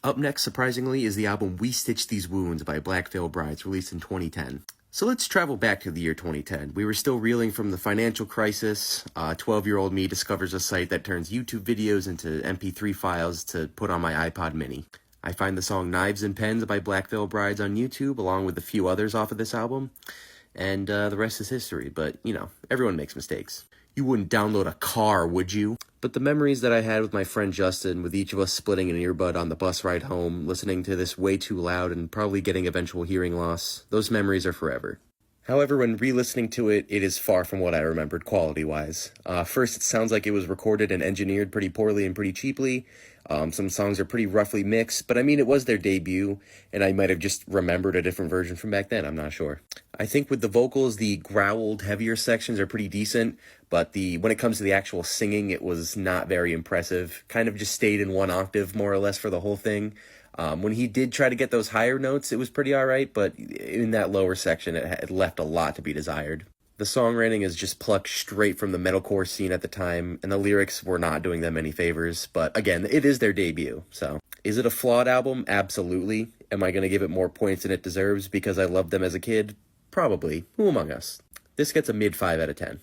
Up next, surprisingly, is the album We Stitch These Wounds by Black Veil Brides, released in 2010. So let's travel back to the year 2010. We were still reeling from the financial crisis. 12-year-old me discovers a site that turns YouTube videos into MP3 files to put on my iPod mini. I find the song Knives and Pens by Black Veil Brides on YouTube, along with a few others off of this album, and the rest is history. But, you know, everyone makes mistakes. You wouldn't download a car, would you? But the memories that I had with my friend Justin, with each of us splitting an earbud on the bus ride home, listening to this way too loud and probably getting eventual hearing loss, those memories are forever. However, when re-listening to it, it is far from what I remembered quality-wise. First, it sounds like it was recorded and engineered pretty poorly and pretty cheaply. Some songs are pretty roughly mixed, but I mean, it was their debut, and I might have just remembered a different version from back then, I'm not sure. I think with the vocals, the growled, heavier sections are pretty decent, but when it comes to the actual singing, it was not very impressive. Kind of just stayed in one octave, more or less, for the whole thing. When he did try to get those higher notes, it was pretty alright, but in that lower section, it left a lot to be desired. The songwriting is just plucked straight from the metalcore scene at the time, and the lyrics were not doing them any favors, but again, it is their debut, so. Is it a flawed album? Absolutely. Am I going to give it more points than it deserves because I loved them as a kid? Probably. Who among us? This gets a mid 5 out of 10.